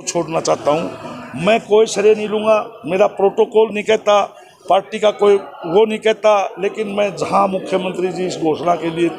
छोड़ना चाहता हूँ। मैं कोई श्रेय नहीं लूँगा, मेरा प्रोटोकॉल नहीं कहता, पार्टी का कोई वो नहीं कहता, लेकिन मैं जहाँ मुख्यमंत्री जी इस घोषणा के लिए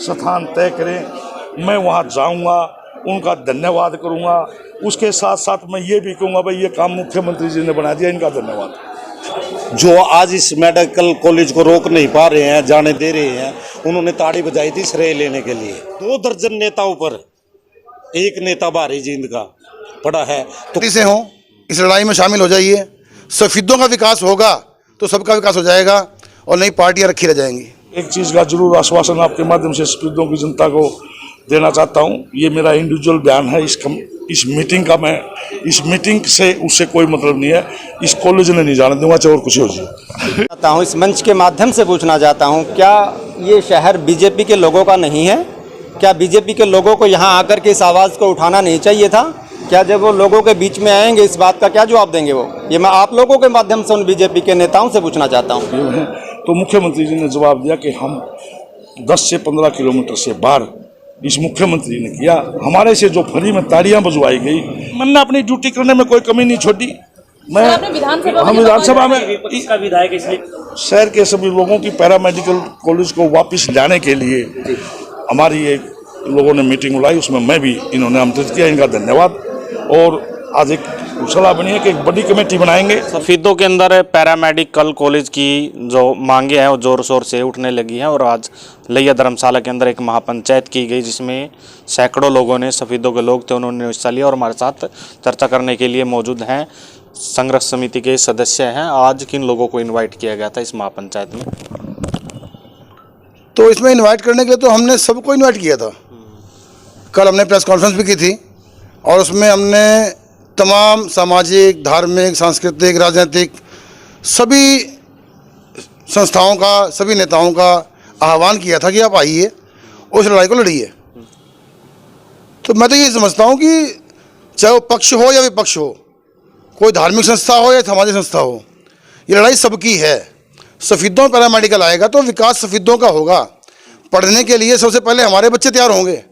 स्थान तय करें मैं वहाँ जाऊँगा, उनका धन्यवाद करूँगा। उसके साथ साथ मैं ये भी कहूँगा भाई ये काम मुख्यमंत्री जी ने बना दिया, इनका धन्यवाद। जो आज इस मेडिकल कॉलेज को रोक नहीं पा रहे हैं, जाने दे रहे हैं, उन्होंने ताड़ी बजाई थी श्रेय लेने के लिए। 2 दर्जन नेताओं पर एक नेता भारी जींद का पड़ा है। तो से हो इस लड़ाई में शामिल हो जाइए। सफेदों का विकास होगा तो सबका विकास हो जाएगा और नई पार्टियां रखी रह जाएंगी। एक चीज़ का जरूर आश्वासन आपके माध्यम से सफेदों की जनता को देना चाहता हूँ, ये मेरा इंडिविजुअल बयान है। इस मीटिंग का मैं इस मीटिंग से उससे कोई मतलब नहीं है, इस कॉलेज ने नहीं जाने दूंगा चाहे और कुछ हो जाए। चाहता हूँ इस मंच के माध्यम से पूछना चाहता हूँ, क्या ये शहर बीजेपी के लोगों का नहीं है? क्या बीजेपी के लोगों को यहाँ आकर के इस आवाज़ को उठाना नहीं चाहिए था? क्या जब वो लोगों के बीच में आएंगे इस बात का क्या जवाब देंगे वो? ये मैं आप लोगों के माध्यम से उन बीजेपी के नेताओं से पूछना चाहता हूँ। तो मुख्यमंत्री जी ने जवाब दिया कि हम 10 से 15 किलोमीटर से बाहर इस मुख्यमंत्री ने किया। हमारे से जो फ्री में ताड़ियां बजवाई गई, मैंने अपनी ड्यूटी करने में कोई कमी नहीं छोड़ी। मैं हम विधानसभा में विधायक इसलिए शहर के सभी लोगों की पैरामेडिकल कॉलेज को वापस लाने के लिए हमारी एक लोगों ने मीटिंग बुलाई, उसमें मैं भी इन्होंने आमंत्रित किया, इनका धन्यवाद। और आज एक सलाह बनी है कि एक बड़ी कमेटी बनाएंगे। सफेदों के अंदर पैरामेडिकल कॉलेज की जो मांगे हैं वो जोर शोर से उठने लगी हैं और आज लैया धर्मशाला के अंदर एक महापंचायत की गई जिसमें सैकड़ों लोगों ने, सफेदों के लोग थे, उन्होंने हिस्सा लिया और हमारे साथ चर्चा करने के लिए मौजूद हैं संघर्ष समिति के सदस्य हैं। आज किन लोगों को इन्वाइट किया गया था इस महापंचायत में? तो इसमें इनवाइट करने के लिए तो हमने सबको इनवाइट किया था। कल हमने प्रेस कॉन्फ्रेंस भी की थी और उसमें हमने तमाम सामाजिक, धार्मिक, सांस्कृतिक, राजनीतिक सभी संस्थाओं का, सभी नेताओं का आह्वान किया था कि आप आइए और इस लड़ाई को लड़िए। तो मैं तो ये समझता हूँ कि चाहे वो पक्ष हो या विपक्ष हो, कोई धार्मिक संस्था हो या सामाजिक संस्था हो, ये लड़ाई सबकी है। सफेदों पैरामेडिकल आएगा तो विकास सफेदों का होगा। पढ़ने के लिए सबसे पहले हमारे बच्चे तैयार होंगे।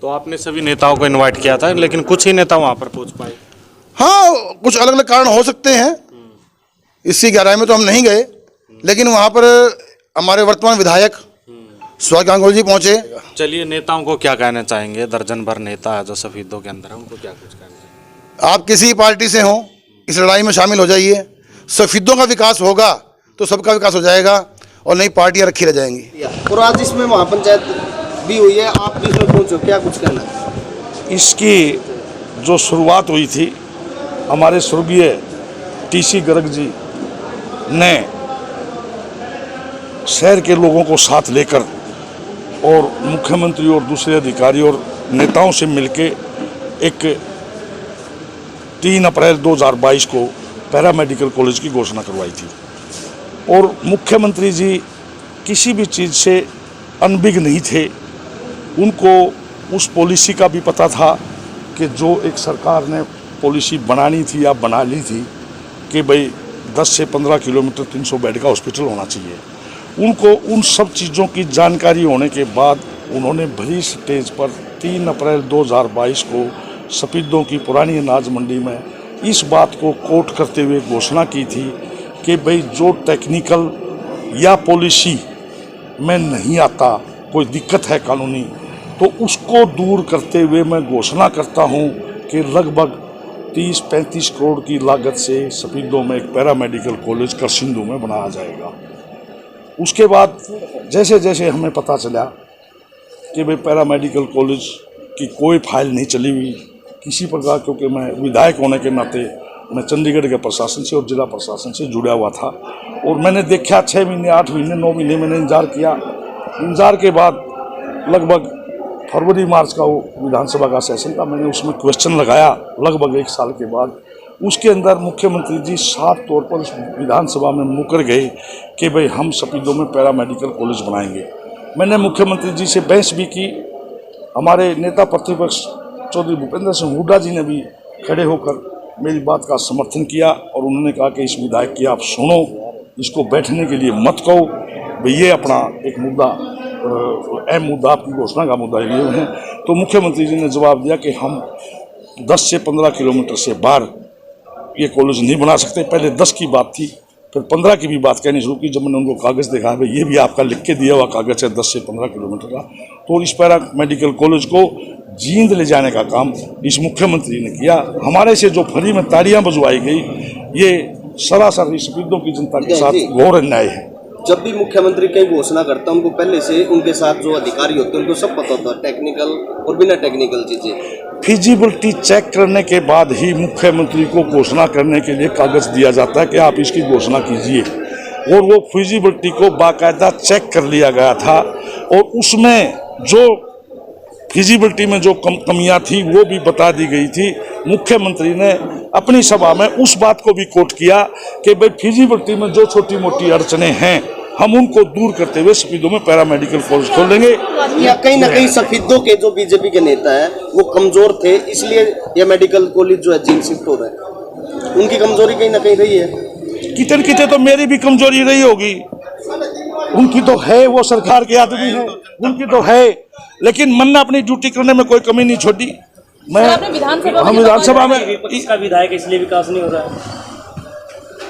तो आपने सभी नेताओं को इनवाइट किया था, लेकिन कुछ ही नेता वहाँ पर पहुँच पाए। हाँ, कुछ अलग अलग कारण हो सकते हैं, इसकी गहराई में तो हम नहीं गए, लेकिन वहाँ पर हमारे वर्तमान विधायक सुभाष गांगुली जी पहुँचे। चलिए, नेताओं को क्या कहना चाहेंगे? दर्जन भर नेता है जो सफेदों के अंदर है, उनको क्या कुछ कहना चाहिए? आप किसी पार्टी से हों, इस लड़ाई में शामिल हो जाइए। सफेदों का विकास होगा तो सबका विकास हो जाएगा और नई पार्टियां रखी रह जाएंगी। और आज इसमें महापंचायत भी हुई है, आप भी इसमें पहुंचो, क्या कुछ कहना है? इसकी जो शुरुआत हुई थी, हमारे स्वर्गीय टीसी गर्ग जी ने शहर के लोगों को साथ लेकर और मुख्यमंत्री और दूसरे अधिकारी और नेताओं से मिलके एक 3 अप्रैल 2022 को पैरामेडिकल कॉलेज की घोषणा करवाई थी। और मुख्यमंत्री जी किसी भी चीज़ से अनभिज्ञ नहीं थे। उनको उस पॉलिसी का भी पता था कि जो एक सरकार ने पॉलिसी बनानी थी या बना ली थी कि भाई 10 से 15 किलोमीटर 300 बेड का हॉस्पिटल होना चाहिए। उनको उन सब चीज़ों की जानकारी होने के बाद उन्होंने बड़ी स्टेज पर 3 अप्रैल 2022 को सफेदों की पुरानी अनाज मंडी में इस बात को कोट करते हुए घोषणा की थी कि भाई जो टेक्निकल या पॉलिसी में नहीं आता, कोई दिक्कत है कानूनी, तो उसको दूर करते हुए मैं घोषणा करता हूं कि लगभग 30-35 करोड़ की लागत से सफेदों में एक पैरामेडिकल कॉलेज करसिंधु में बनाया जाएगा। उसके बाद जैसे जैसे हमें पता चला कि भाई पैरामेडिकल कॉलेज की कोई फाइल नहीं चली हुई किसी प्रकार, क्योंकि मैं विधायक होने के नाते मैं चंडीगढ़ के प्रशासन से और जिला प्रशासन से जुड़ा हुआ था और मैंने देखा 6 महीने, 8 महीने, 9 महीने मैंने इंतजार किया। इंतजार के बाद लगभग फरवरी मार्च का वो विधानसभा का सेशन था, मैंने उसमें क्वेश्चन लगाया लगभग 1 साल के बाद। उसके अंदर मुख्यमंत्री जी साफ तौर पर उस विधानसभा में मुकर गए कि भाई हम सफेदों में पैरामेडिकल कॉलेज बनाएंगे। मैंने मुख्यमंत्री जी से बहस भी की। हमारे नेता प्रतिपक्ष चौधरी भूपेंद्र सिंह हुड्डा जी ने भी खड़े होकर मेरी बात का समर्थन किया और उन्होंने कहा कि इस विधायक की आप सुनो, इसको बैठने के लिए मत कहो, भाई ये अपना एक मुद्दा अहम मुद्दा, आपकी घोषणा का मुद्दा ये है। तो मुख्यमंत्री जी ने जवाब दिया कि हम 10 से 15 किलोमीटर से बाहर ये कॉलेज नहीं बना सकते। पहले 10 की बात थी, फिर 15 की भी बात कहनी शुरू की। जब मैंने उनको कागज़ दिखाया, भाई ये भी आपका लिख के दिया हुआ कागज़ है 10 से 15 किलोमीटर का, तो इस पैरा मेडिकल कॉलेज को जींद ले जाने का काम इस मुख्यमंत्री ने किया। हमारे से जो फ्री में तालियां बजवाई गई, ये सरासर इस सफेदों की जनता के साथ घोर अन्याय है। जब भी मुख्यमंत्री कई घोषणा करता है, उनको पहले से उनके साथ जो अधिकारी होते हैं उनको सब पता होता है, टेक्निकल और बिना टेक्निकल चीजें। फिजिबिलिटी चेक करने के बाद ही मुख्यमंत्री को घोषणा करने के लिए कागज़ दिया जाता है कि आप इसकी घोषणा कीजिए, और वो फिजिबिलिटी को बाकायदा चेक कर लिया गया था, और उसमें जो फिजिबिलिटी में जो कमियां थी वो भी बता दी गई थी। मुख्यमंत्री ने अपनी सभा में उस बात को भी कोट किया कि भाई फिजिबिलिटी में जो छोटी मोटी अड़चनें हैं हम उनको दूर करते हुए सफीदों में पैरामेडिकल कॉलेज खोलेंगे। या कहीं ना कहीं सफीदों के जो बीजेपी के नेता है वो कमजोर थे, इसलिए यह मेडिकल कॉलेज जो है जींद शिफ्ट हो रहा है। उनकी कमजोरी कहीं ना कहीं रही है। कितने कितने तो मेरी भी कमजोरी रही होगी, उनकी तो है, वो सरकार के आदमी है, उनकी तो है, लेकिन मन ने अपनी ड्यूटी करने में कोई कमी नहीं छोड़ी। मैं हम विधानसभा में इसका विधायक इसलिए विकास नहीं हो रहा है।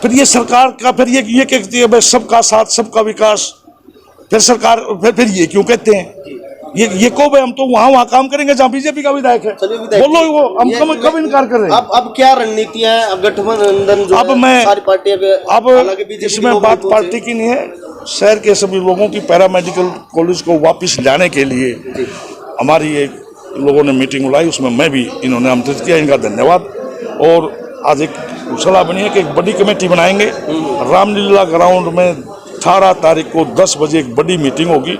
फिर ये सरकार का फिर ये कहती है भाई सबका साथ सबका विकास, फिर सरकार फिर ये क्यों कहते हैं? ये को भाई हम तो वहाँ काम करेंगे जहाँ बीजेपी का विधायक है। बोलो वो हम कब इनकार कर रहे हैं? अब क्या रणनीतियां हैं गठबंधन जो अब मैं सारी पार्टियां अब इसमें बात पार्टी की नहीं है, शहर के सभी लोगों की पैरामेडिकल कॉलेज को वापस लाने के लिए हमारी एक लोगों ने मीटिंग बुलाई, उसमें मैं भी इन्होंने आमंत्रित किया, इनका धन्यवाद। और आज एक सलाह बनी है कि एक बड़ी कमेटी बनाएंगे रामलीला ग्राउंड में 18 तारीख को 10 बजे एक बड़ी मीटिंग होगी,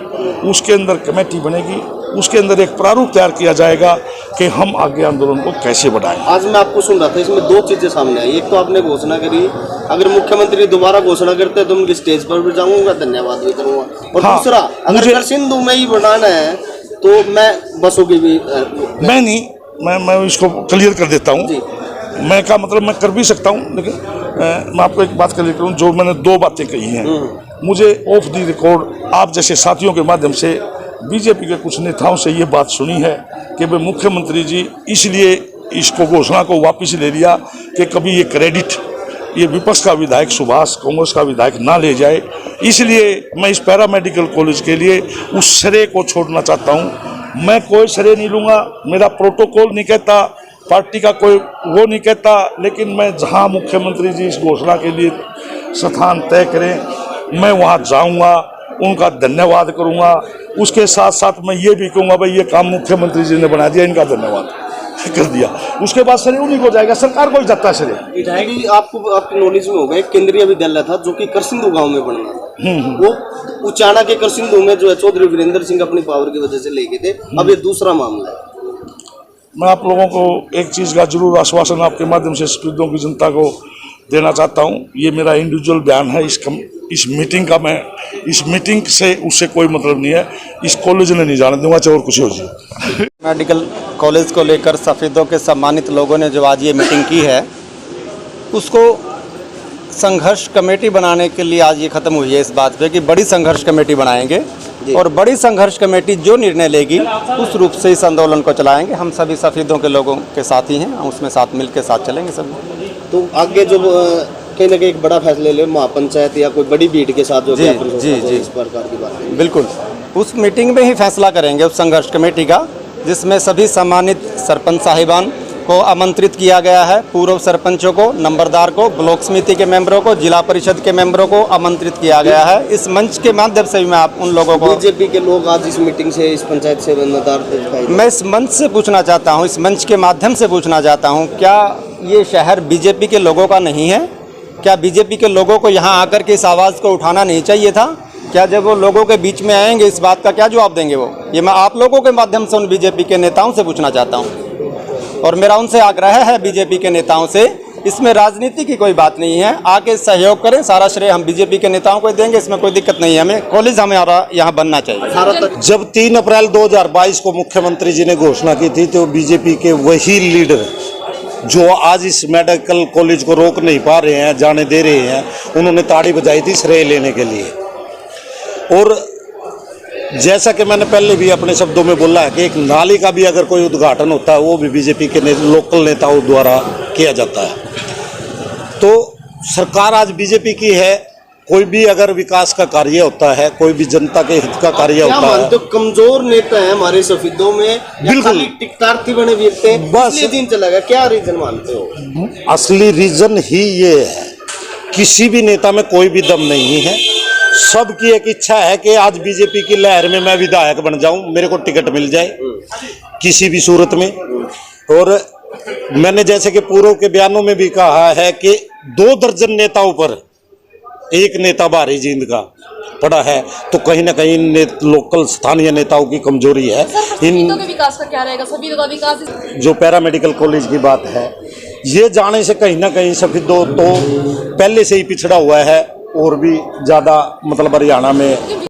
उसके अंदर कमेटी बनेगी, उसके अंदर एक प्रारूप तैयार किया जाएगा कि हम आगे आंदोलन को कैसे बढ़ाएं। आज मैं आपको सुन रहा था, इसमें दो चीजें सामने आई। एक तो आपने घोषणा करी, अगर मुख्यमंत्री दोबारा घोषणा करते हैं तो उनकी स्टेज पर भी जाऊंगा, धन्यवाद भी करूंगा। और हाँ, दूसरा, अगर सिंधु में ही बढ़ाना है तो मैं बसों की भी मैं नहीं, मैं इसको क्लियर कर देता हूँ। मैं का मतलब मैं कर भी सकता हूँ, लेकिन मैं आपको एक बात क्लियर करूँ। जो मैंने 2 बातें कही हैं, मुझे ऑफ द रिकॉर्ड आप जैसे साथियों के माध्यम से बीजेपी के कुछ नेताओं से ये बात सुनी है कि भाई मुख्यमंत्री जी इसलिए इसको घोषणा को वापस ले लिया कि कभी ये क्रेडिट ये विपक्ष का विधायक सुभाष कांग्रेस का विधायक ना ले जाए, इसलिए मैं इस पैरामेडिकल कॉलेज के लिए उस श्रेय को छोड़ना चाहता हूँ। मैं कोई श्रेय नहीं लूँगा, मेरा प्रोटोकॉल नहीं कहता, पार्टी का कोई वो नहीं कहता, लेकिन मैं जहाँ मुख्यमंत्री जी इस घोषणा के लिए स्थान तय करें मैं वहाँ जाऊँगा, उनका धन्यवाद करूँगा। उसके साथ साथ मैं ये भी कहूँगा भाई ये काम मुख्यमंत्री जी ने बना दिया, इनका धन्यवाद कर दिया। उसके बाद श्रेय उन्हीं को जाएगा, सरकार को ही जाता है श्रेय। विधायक आपको आपके नॉलेज में होगा, एक केंद्रीय विद्यालय था जो कि करसिंधु गांव में बनना था, वो उचाना के करसिंधु में जो है चौधरी वीरेंद्र सिंह अपनी पावर की वजह से ले गए थे। अब ये दूसरा मामला है। मैं आप लोगों को एक चीज़ का जरूर आश्वासन आपके माध्यम से सफीदों की जनता को देना चाहता हूँ। ये मेरा इंडिविजुअल बयान है, इस मीटिंग का मैं इस मीटिंग से उससे कोई मतलब नहीं है, इस कॉलेज ने नहीं जाने दूंगा चाहे और कुछ हो जाए। मेडिकल कॉलेज को लेकर सफीदों के सम्मानित लोगों ने जो आज ये मीटिंग की है उसको संघर्ष कमेटी बनाने के लिए आज ये ख़त्म हुई है इस बात पे कि बड़ी संघर्ष कमेटी बनाएंगे और बड़ी संघर्ष कमेटी जो निर्णय लेगी उस रूप से इस आंदोलन को चलाएंगे। हम सभी सफीदों के लोगों के साथ ही हैं, हम उसमें साथ मिल के साथ चलेंगे सब। तो आगे जो कहीं ना कहीं एक बड़ा फैसला ले महापंचायत या कोई बड़ी भीड़ के साथ जो जी इस प्रकार की बात है। बिल्कुल उस मीटिंग में ही फैसला करेंगे उस संघर्ष कमेटी का, जिसमें सभी सम्मानित सरपंच साहिबान को आमंत्रित किया गया है, पूर्व सरपंचों को, नंबरदार को, ब्लॉक समिति के मेंबरों को, जिला परिषद के मेंबरों को आमंत्रित किया गया है। इस मंच के माध्यम से मैं आप उन लोगों को, बीजेपी के लोग आज इस मीटिंग से इस पंचायत से मैं इस मंच से पूछना चाहता हूँ, इस मंच के माध्यम से पूछना चाहता हूँ, क्या ये शहर बीजेपी के लोगों का नहीं है? क्या बीजेपी के लोगों को यहाँ आकर के इस आवाज़ को उठाना नहीं चाहिए था? क्या जब वो लोगों के बीच में आएंगे इस बात का क्या जवाब देंगे वो? ये मैं आप लोगों के माध्यम से उन बीजेपी के नेताओं से पूछना चाहता हूँ, और मेरा उनसे आग्रह है बीजेपी के नेताओं से, इसमें राजनीति की कोई बात नहीं है, आके सहयोग करें, सारा श्रेय हम बीजेपी के नेताओं को देंगे, इसमें कोई दिक्कत नहीं है। हमें कॉलेज हमारा यहाँ बनना चाहिए। जब 3 अप्रैल 2022 को मुख्यमंत्री जी ने घोषणा की थी तो बीजेपी के वही लीडर जो आज इस मेडिकल कॉलेज को रोक नहीं पा रहे हैं, जाने दे रहे हैं, उन्होंने ताड़ी बजाई थी श्रेय लेने के लिए। और जैसा कि मैंने पहले भी अपने शब्दों में बोला है कि एक नाली का भी अगर कोई उद्घाटन होता है वो भी बीजेपी के लोकल नेताओं द्वारा किया जाता है। तो सरकार आज बीजेपी की है। कोई भी अगर विकास का कार्य होता है, कोई भी जनता के हित का कार्य क्या होता मानते है, हो, कमजोर नेता है हमारे सफेदों में या बिल्कुल। खाली टिकटार्थी बने व्यक्ति हैं, बस। इसलिए दिन चला गया, क्या रीजन मानते हो? असली रीजन ही ये है। किसी भी नेता में कोई भी दम नहीं है। सबकी एक इच्छा है कि आज बीजेपी की लहर में मैं विधायक बन जाऊं, मेरे को टिकट मिल जाए किसी भी सूरत में। और मैंने जैसे कि पूर्व के बयानों में भी कहा है कि 2 दर्जन नेताओं पर एक नेता भारी जींद का पड़ा है, तो कहीं ना कहीं लोकल स्थानीय नेताओं की कमजोरी है। सफीदों के विकास का क्या रहेगा? सफीदों का विकास जो पैरामेडिकल कॉलेज की बात है, ये जाने से कहीं ना कहीं सफीदों तो पहले से ही पिछड़ा हुआ है और भी ज़्यादा मतलब हरियाणा में